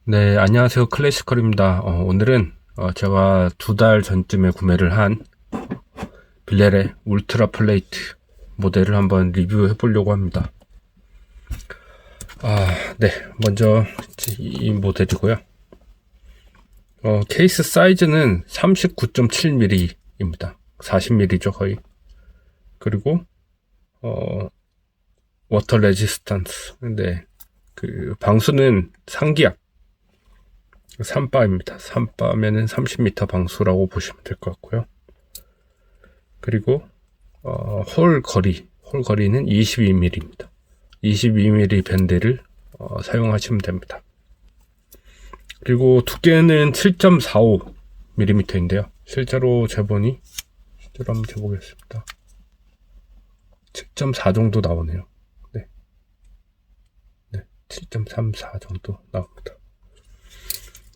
네, 안녕하세요. 클래시컬입니다. 오늘은 제가 2달 전쯤에 구매를 한 빌레의 울트라 플레이트 모델을 한번 리뷰해 보려고 합니다. 네, 먼저 이 모델이고요. 케이스 사이즈는 39.7mm입니다. 40mm죠, 거의. 그리고 워터 레지스턴스. 네, 그 방수는 상기압 3바입니다. 3바면은 30m 방수라고 보시면 될 것 같고요. 그리고 홀 거리는 22mm입니다. 22mm 밴드를 사용하시면 됩니다. 그리고 두께는 7.45mm인데요. 실제로 재보니 실제로 한번 재보겠습니다. 7.4 정도 나오네요. 네, 7.34 정도 나옵니다.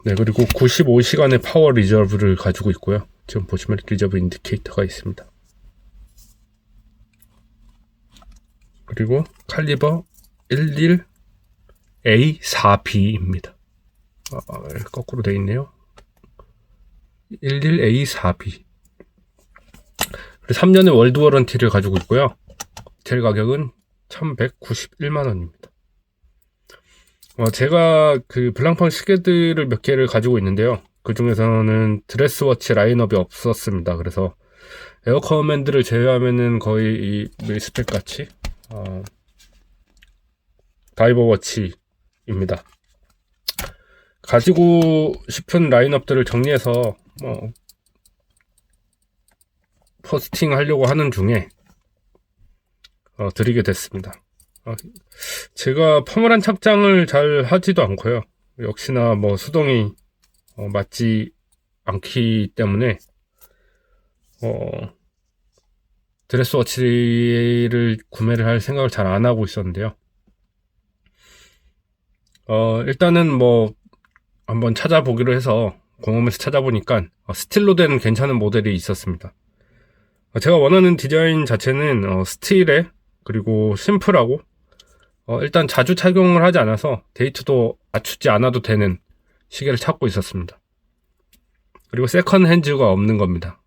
네, 그리고 95시간의 파워 리저브를 가지고 있고요. 지금 보시면 리저브 인디케이터가 있습니다. 그리고 칼리버 11A4B입니다. 거꾸로 되어 있네요. 11A4B. 3년의 월드 워런티를 가지고 있고요. 제 가격은 1191만원입니다. 제가 그 블랑팡 시계들을 몇 개를 가지고 있는데요. 그 중에서는 드레스워치 라인업이 없었습니다. 그래서 에어커맨드를 제외하면은 거의 이 밀스펙 같이 다이버워치입니다. 가지고 싶은 라인업들을 정리해서 포스팅 하려고 하는 중에 드리게 됐습니다. 제가 포멀한 착장을 잘 하지도 않고요. 역시나 뭐 수동이 맞지 않기 때문에 드레스워치를 구매를 할 생각을 잘 안 하고 있었는데요. 일단은 뭐 한번 찾아보기로 해서 공홈에서 찾아보니까 스틸로 된 괜찮은 모델이 있었습니다. 제가 원하는 디자인 자체는 스틸에 그리고 심플하고 일단 자주 착용을 하지 않아서 데이트도 맞추지 않아도 되는 시계를 찾고 있었습니다. 그리고 세컨 핸즈가 없는 겁니다.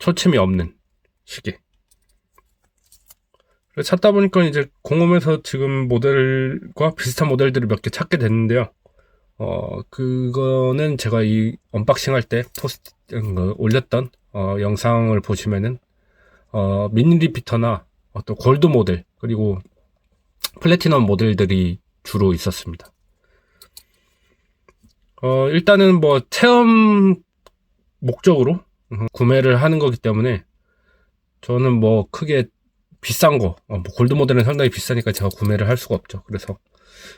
초침이 없는 시계. 그래서 찾다 보니까 이제 공홈에서 지금 모델과 비슷한 모델들을 몇 개 찾게 됐는데요. 그거는 제가 이 언박싱 할 때 포스트 올렸던 영상을 보시면은 미니 리피터나 또 골드 모델 그리고 플래티넘 모델들이 주로 있었습니다. 일단은 뭐 체험 목적으로 구매를 하는 거기 때문에 저는 뭐 크게 비싼 거, 뭐 골드 모델은 상당히 비싸니까 제가 구매를 할 수가 없죠. 그래서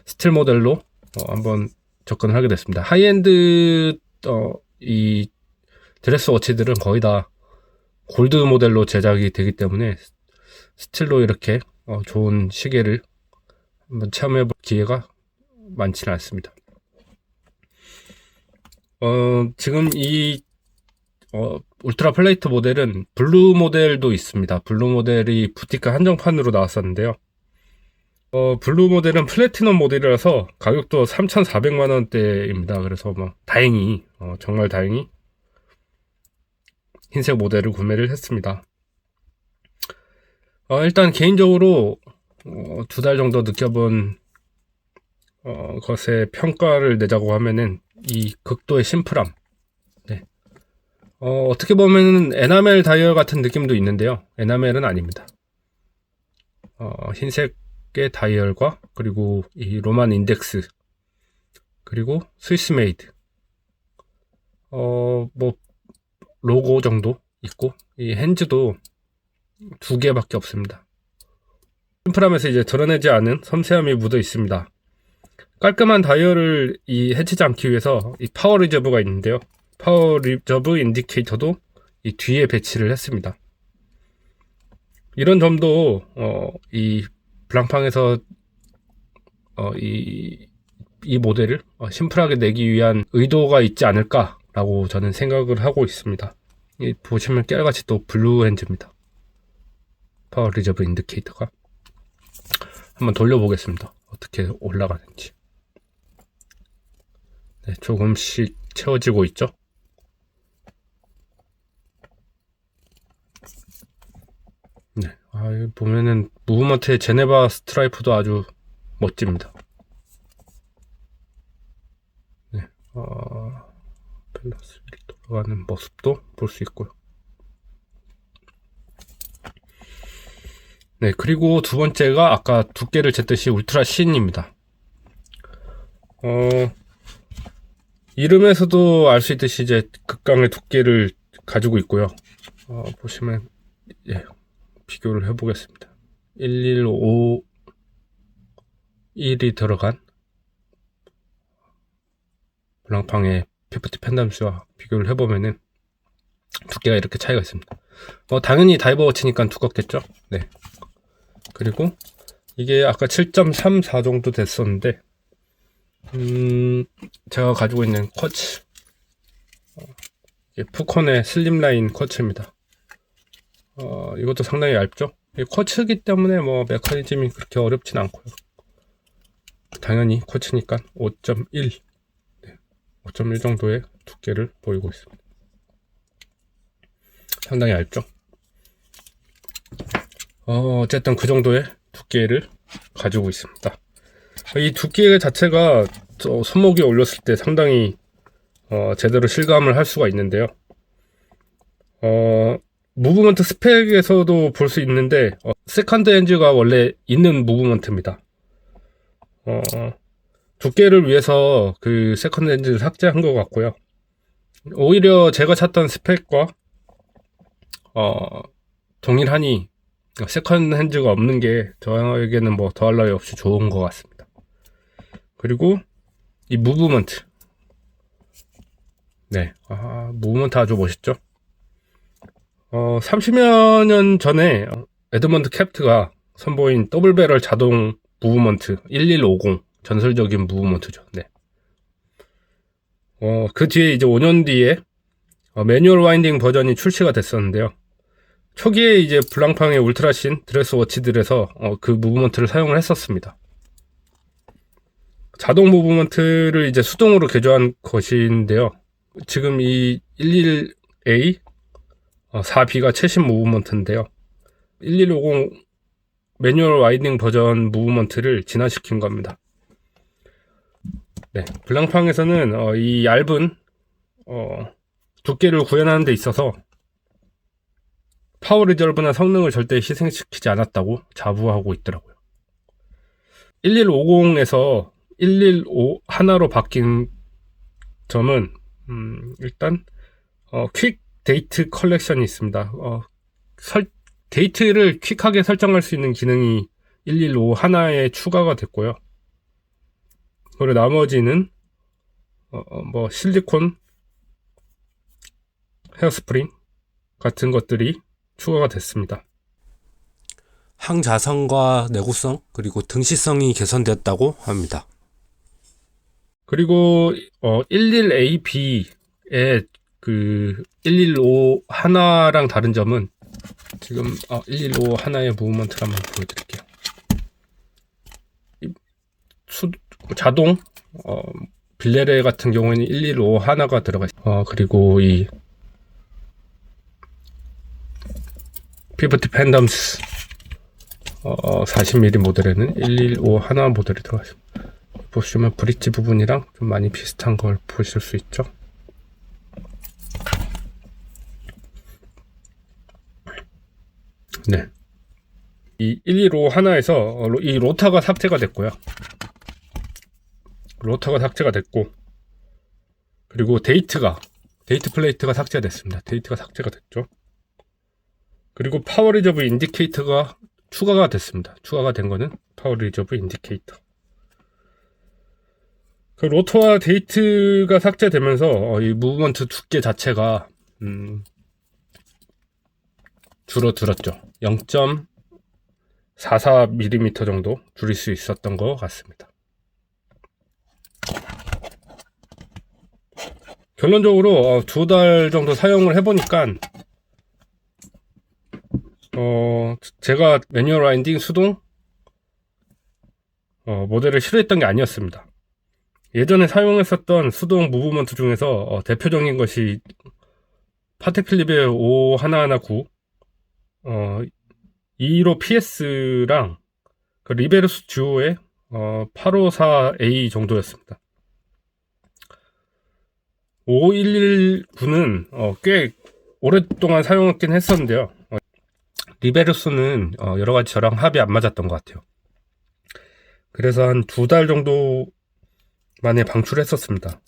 스틸 모델로 한번 접근을 하게 됐습니다. 하이엔드 이 드레스 워치들은 거의 다 골드 모델로 제작이 되기 때문에 스틸로 이렇게 좋은 시계를 한번 체험해 볼 기회가 많지는 않습니다. 지금 이 울트라 플레이트 모델은 블루 모델도 있습니다. 블루 모델이 부티크 한정판으로 나왔었는데요. 블루 모델은 플래티넘 모델이라서 가격도 3,400만원대입니다. 그래서 뭐 다행히 정말 다행히 흰색 모델을 구매를 했습니다. 일단 개인적으로 2달 정도 느껴본 것에 평가를 내자고 하면은 이 극도의 심플함. 네. 어떻게 보면 에나멜 다이얼 같은 느낌도 있는데요. 에나멜은 아닙니다. 흰색의 다이얼과 그리고 이 로만 인덱스 그리고 스위스 메이드 뭐 로고 정도 있고 이 핸즈도 2개밖에 없습니다. 심플함에서 이제 드러내지 않은 섬세함이 묻어 있습니다. 깔끔한 다이얼을 해치지 않기 위해서 이 파워 리저브가 있는데요. 파워 리저브 인디케이터도 이 뒤에 배치를 했습니다. 이런 점도 이 블랑팡에서 이 모델을 심플하게 내기 위한 의도가 있지 않을까라고 저는 생각을 하고 있습니다. 보시면 깨알같이 또 블루 핸즈입니다. 파워 리저브 인디케이터가 한번 돌려보겠습니다. 어떻게 올라가는지. 네, 조금씩 채워지고 있죠. 네, 여기 보면은 무브먼트의 제네바 스트라이프도 아주 멋집니다. 네, 밸런스 돌아가는 모습도 볼 수 있고요. 네, 그리고 두 번째가 아까 두께를 쟀듯이 울트라 신입니다. 이름에서도 알 수 있듯이 이제 극강의 두께를 가지고 있고요. 보시면 예, 비교를 해보겠습니다. 1151이 들어간 블랑팡의 피프티 펜덤스와 비교를 해보면은 두께가 이렇게 차이가 있습니다. 당연히 다이버 워치니까 두껍겠죠. 네. 그리고 이게 아까 7.34 정도 됐었는데 제가 가지고 있는 쿼츠 푸컨의 슬림라인 쿼츠입니다. 이것도 상당히 얇죠. 쿼츠이기 때문에 뭐 메커니즘이 그렇게 어렵진 않고요. 당연히 쿼츠니까 5.1 5.1 정도의 두께를 보이고 있습니다. 상당히 얇죠. 어쨌든 그 정도의 두께를 가지고 있습니다. 이 두께 자체가 손목에 올렸을 때 상당히 제대로 실감을 할 수가 있는데요. 무브먼트 스펙에서도 볼 수 있는데 세컨드 핸즈가 원래 있는 무브먼트입니다. 두께를 위해서 그 세컨드 핸즈를 삭제한 것 같고요. 오히려 제가 찾던 스펙과 동일하니 세컨드 핸즈가 없는 게 저에게는 뭐 더할 나위 없이 좋은 것 같습니다. 그리고 이 무브먼트, 네, 무브먼트 아주 멋있죠. 30여 년 전에 에드먼드 캡트가 선보인 더블 배럴 자동 무브먼트 1150 전설적인 무브먼트죠. 네. 그 뒤에 이제 5년 뒤에 매뉴얼 와인딩 버전이 출시가 됐었는데요. 초기에 이제 블랑팡의 울트라신 드레스 워치들에서 그 무브먼트를 사용을 했었습니다. 자동 무브먼트를 이제 수동으로 개조한 것인데요. 지금 이 11A 4B가 최신 무브먼트인데요. 1150 매뉴얼 와이딩 버전 무브먼트를 진화시킨 겁니다. 네, 블랑팡에서는 이 얇은 두께를 구현하는 데 있어서 파워 리저브나 성능을 절대 희생시키지 않았다고 자부하고 있더라고요. 1150에서 115 하나로 바뀐 점은 일단 퀵 데이트 컬렉션이 있습니다. 데이트를 퀵하게 설정할 수 있는 기능이 115 하나에 추가가 됐고요. 그리고 나머지는 뭐 실리콘 헤어스프링 같은 것들이 추가가 됐습니다. 항자성과 내구성 그리고 등시성이 개선되었다고 합니다. 그리고 11AB의 그 115 하나랑 다른 점은 지금 115 하나의 무브먼트를 한번 보여드릴게요. 자동 빌레레 같은 경우에는 115 하나가 들어가 있어요. 그리고 이 피프티 팬덤스 40mm 모델에는 115 하나 모델이 들어가 있습니다. 보시면 브릿지 부분이랑 좀 많이 비슷한 걸 보실 수 있죠. 네. 이 115 하나에서 이 로터가 삭제가 됐고요. 로터가 삭제가 됐고, 그리고 데이트 플레이트가 삭제됐습니다. 데이트가 삭제가 됐죠. 그리고 파워 리저브 인디케이터가 추가가 됐습니다. 추가가 된 거는 파워 리저브 인디케이터. 그 로터와 데이트가 삭제되면서 이 무브먼트 두께 자체가 줄어들었죠. 0.44mm 정도 줄일 수 있었던 것 같습니다. 결론적으로 2달 정도 사용을 해보니까 제가 매뉴얼 와인딩 수동 모델을 싫어했던 게 아니었습니다. 예전에 사용했었던 수동 무브먼트 중에서 대표적인 것이 파텍 필립의 5119 215 PS랑 그 리베르스 듀오의 854A 정도였습니다. 5119는 꽤 오랫동안 사용했긴 했었는데요. 리베르스는 여러가지 저랑 합이 안 맞았던 것 같아요. 그래서 한 2달 정도 만에 방출했었습니다.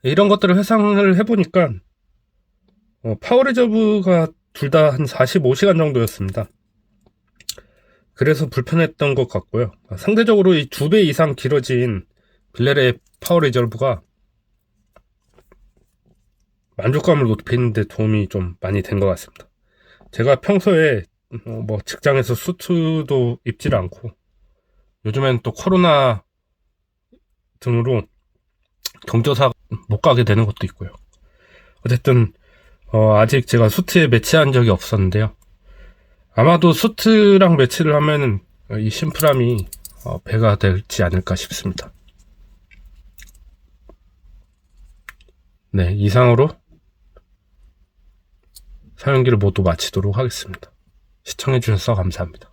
이런 것들을 회상을 해보니까 파워 리저브가 둘 다 한 45시간 정도였습니다. 그래서 불편했던 것 같고요. 상대적으로 이 2배 이상 길어진 빌레의 파워 리저브가 만족감을 높이는 데 도움이 좀 많이 된 것 같습니다. 제가 평소에 뭐 직장에서 수트도 입질 않고 요즘엔 또 코로나 등으로 경조사 못 가게 되는 것도 있고요. 어쨌든 아직 제가 수트에 매치한 적이 없었는데요. 아마도 수트랑 매치를 하면은 이 심플함이 배가 되지 않을까 싶습니다. 네, 이상으로 사용기를 모두 마치도록 하겠습니다. 시청해주셔서 감사합니다.